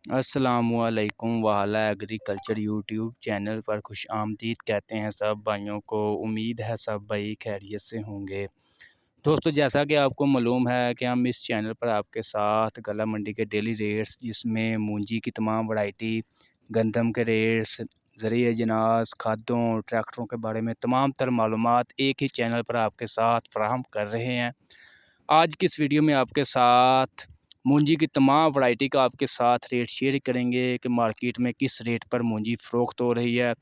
अस्सलामुअलैकुम वाला agriculture YouTube channel पर खुश आमदीद कहते हैं सब भाइयों को। उम्मीद है सब भाई खैरियत से होंगे। दोस्तों, जैसा कि आपको मालूम है कि हम इस चैनल पर आपके साथ गला मंडी के डेली रेट्स, जिसमें मूंजी की तमाम वैरायटी, गंदम के रेट्स, ज़रिए अजनास, खादों, ट्रैक्टरों के बारे में तमाम तर मालूमात एक ही चैनल पर आपके साथ फ़राहम कर रहे हैं। आज की इस वीडियो में आपके साथ मूंजी की तमाम वैरायटी का आपके साथ रेट शेयर करेंगे कि मार्केट में किस रेट पर मूंजी फ़रोख्त हो रही है।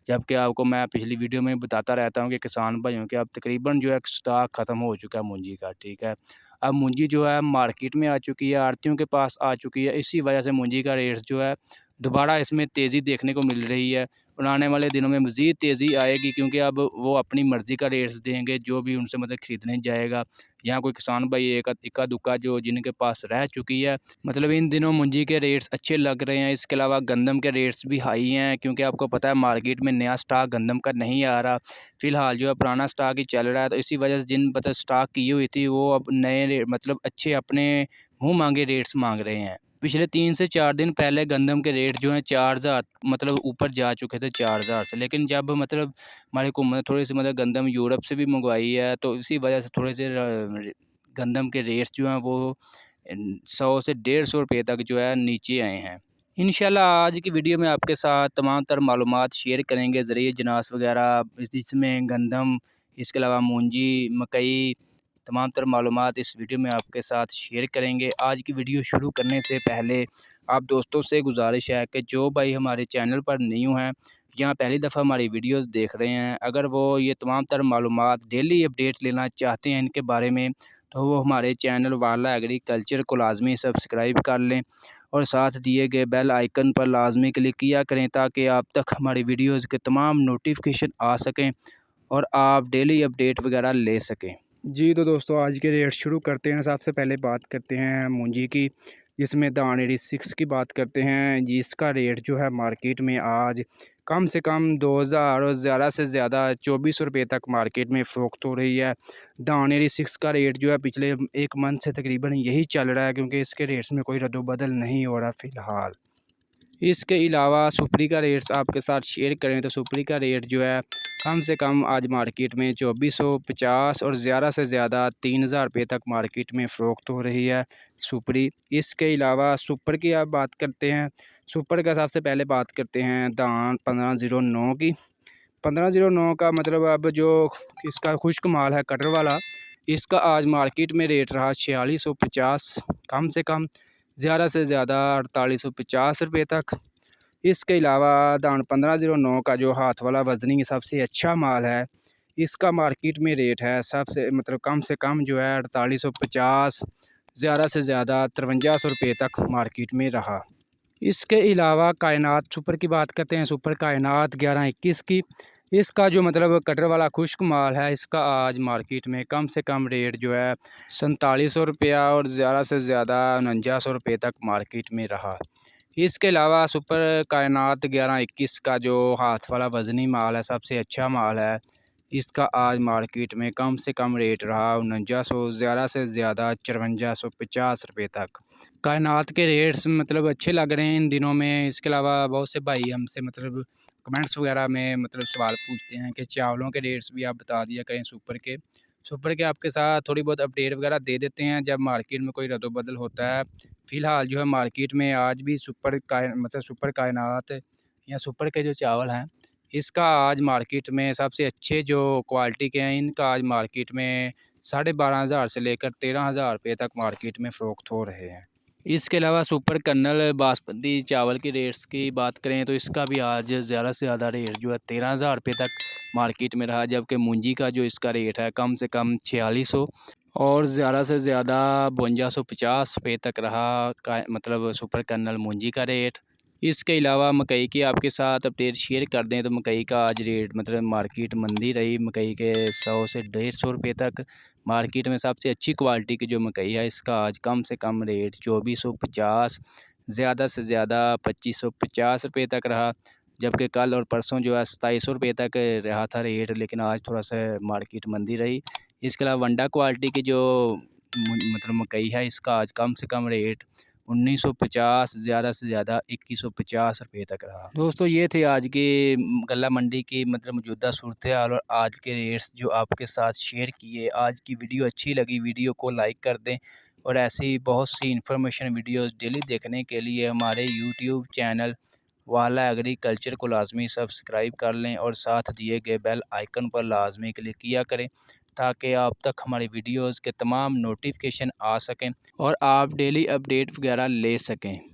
जबकि आपको मैं पिछली वीडियो में बताता रहता हूं कि किसान भाइयों के अब तकरीबन जो है स्टॉक ख़त्म हो चुका है मूंजी का, ठीक है। अब मूंजी जो है मार्केट में आ चुकी है, आड़तियों के पास आ चुकी है। इसी वजह से मूंजी का रेट जो है दोबारा इसमें तेज़ी देखने को मिल रही है और आने वाले दिनों में मज़ीद तेज़ी आएगी, क्योंकि अब वो अपनी मर्ज़ी का रेट्स देंगे जो भी उनसे मतलब ख़रीदने जाएगा। यहाँ कोई किसान भाई एक इक्का दुक्का जो जिनके पास रह चुकी है, मतलब इन दिनों मूंजी के रेट्स अच्छे लग रहे हैं। इसके अलावा गंदम के रेट्स भी हाई हैं, क्योंकि आपको पता है मार्केट में नया स्टॉक गंदम का नहीं आ रहा। फ़िलहाल जो है पुराना स्टॉक ही चल रहा है, तो इसी वजह से जिन मतलब स्टॉक की हुई थी वो अब नए रेट मतलब अच्छे अपने मुँह मांगे रेट्स मांग रहे हैं। पिछले 3 से 4 दिन पहले गंदम के रेट जो हैं 4000 मतलब ऊपर जा चुके थे 4000 से। लेकिन जब मतलब हमारी हुकूमत ने थोड़ी-सी मतलब गंदम यूरोप से भी मंगवाई है, तो इसी वजह से थोड़े से गंदम के रेट्स जो हैं वो 100 से 150 रुपये तक जो है नीचे आए हैं। इंशाल्लाह आज की वीडियो में आपके साथ तमाम तर मालूमात शेयर करेंगे, ज़रिए जनास वगैरह जिसमें गंदम, इसके अलावा मूंजी, मकई, तमाम तर मालूमात इस वीडियो में आपके साथ शेयर करेंगे। आज की वीडियो शुरू करने से पहले आप दोस्तों से गुजारिश है कि जो भाई हमारे चैनल पर न्यू हैं या पहली दफ़ा हमारी वीडियोस देख रहे हैं, अगर वो ये तमाम तर मालूमात डेली अपडेट लेना चाहते हैं इनके बारे में, तो वो हमारे चैनल वाला एग्रीकल्चर को लाजमी सब्सक्राइब कर लें और साथ दिए गए बेल आइकन पर लाजमी क्लिक किया करें, ताकि आप तक हमारी वीडियोज़ के तमाम नोटिफिकेशन आ सकें और आप डेली अपडेट वगैरह ले सकें। जी तो दोस्तों, आज के रेट शुरू करते हैं। सबसे पहले बात करते हैं मूंजी की, जिसमें दान 86 की बात करते हैं जी। इसका रेट जो है मार्केट में आज कम से कम 2000 और ज़्यादा से ज़्यादा 2400 रुपये तक मार्केट में फ़रोख्त हो रही है। दान 86 का रेट जो है पिछले 1 मंथ से तकरीबन यही चल रहा है, क्योंकि इसके रेट्स में कोई रद्द-बदल नहीं हो रहा फ़िलहाल। इसके अलावा सुपरी का रेट्स आपके साथ शेयर करें तो सुपरी का रेट जो है कम से कम आज मार्केट में 2450 और ज़्यादा से ज़्यादा 3000 रुपये तक मार्केट में फ़रोख्त हो रही है सुपरी। इसके अलावा सुपर की आप बात करते हैं, सुपर का सबसे पहले बात करते हैं दान 1509 की। 1509 का मतलब अब जो इसका खुश्क माल है कटर वाला, इसका आज मार्केट में रेट रहा 4650 कम से कम, ज़्यादा से ज़्यादा 4850 रुपये तक। इसके अलावा दान 1509 का जो हाथ वाला वज़नी सबसे अच्छा माल है, इसका मार्केट में रेट है सबसे मतलब कम से कम जो है 4850, ज़्यादा से ज़्यादा 5300 रुपये तक मार्केट में रहा। इसके अलावा कायनात सुपर की बात करते हैं, सुपर कायनात 1121 की। इसका जो मतलब कटर वाला खुश्क माल है, इसका आज मार्केट में कम से कम रेट जो है 4700 रुपया और ज़्यादा से ज़्यादा 4900 रुपये तक मार्केट में रहा। इसके अलावा सुपर कायनात 1121 का जो हाथ वाला वज़नी माल है, सबसे अच्छा माल है, इसका आज मार्केट में कम से कम रेट रहा 4900, ज़्यादा से ज़्यादा 5350 रुपये तक। कायनात के रेट्स मतलब अच्छे लग रहे हैं इन दिनों में। इसके अलावा बहुत से भाई हमसे मतलब कमेंट्स वगैरह में मतलब सवाल पूछते हैं कि चावलों के रेट्स भी आप बता दिया करें सुपर के। सुपर के आपके साथ थोड़ी बहुत अपडेट वगैरह दे देते हैं जब मार्केट में कोई रद्द-बदल होता है। फ़िलहाल जो है मार्केट में आज भी सुपर कायनात या सुपर के जो चावल हैं, इसका आज मार्केट में सबसे अच्छे जो क्वालिटी के हैं, इनका आज मार्केट में 12,500 से लेकर 13,000 रुपये तक मार्केट में फ़रोख्त हो रहे हैं। इसके अलावा सुपर कर्नल बासमती चावल के रेट्स की बात करें तो इसका भी आज ज़्यादा से ज़्यादा रेट जो है 13,000 रुपये तक मार्केट में रहा, जबकि मूंजी का जो इसका रेट है कम से कम 4600 और ज़्यादा से ज़्यादा 5250 रुपये तक रहा का मतलब सुपर कर्नल मूंजी का रेट। इसके अलावा मकई की आपके साथ अपडेट शेयर कर दें तो मकई का आज रेट मतलब मार्केट मंदी रही मकई के 100 से 150 रुपये तक। मार्केट में सबसे अच्छी क्वालिटी की जो मकई है, इसका आज कम से कम रेट 2450, ज़्यादा से ज़्यादा 2550 रुपये तक रहा, जबकि कल और परसों जो है 2700 रुपये तक रहा था रेट, लेकिन आज थोड़ा सा मार्केट मंदी रही। इसके अलावा वंडा क्वालिटी की जो मतलब मकई है, इसका आज कम से कम रेट 1950, ज़्यादा से ज़्यादा 2150 रुपये तक रहा। दोस्तों ये थे आज के गल्ला मंडी की मतलब मौजूदा सूरत हाल और आज के रेट्स जो आपके साथ शेयर किए। आज की वीडियो अच्छी लगी, वीडियो को लाइक कर दें और ऐसी बहुत सी इंफॉर्मेशन वीडियोस डेली देखने के लिए हमारे यूट्यूब चैनल वाला एग्रीकल्चर को लाजमी सब्सक्राइब कर लें और साथ दिए गए बेल आइकन पर लाजमी क्लिक किया करें ताकि आप तक हमारी वीडियोस के तमाम नोटिफिकेशन आ सकें और आप डेली अपडेट वगैरह ले सकें।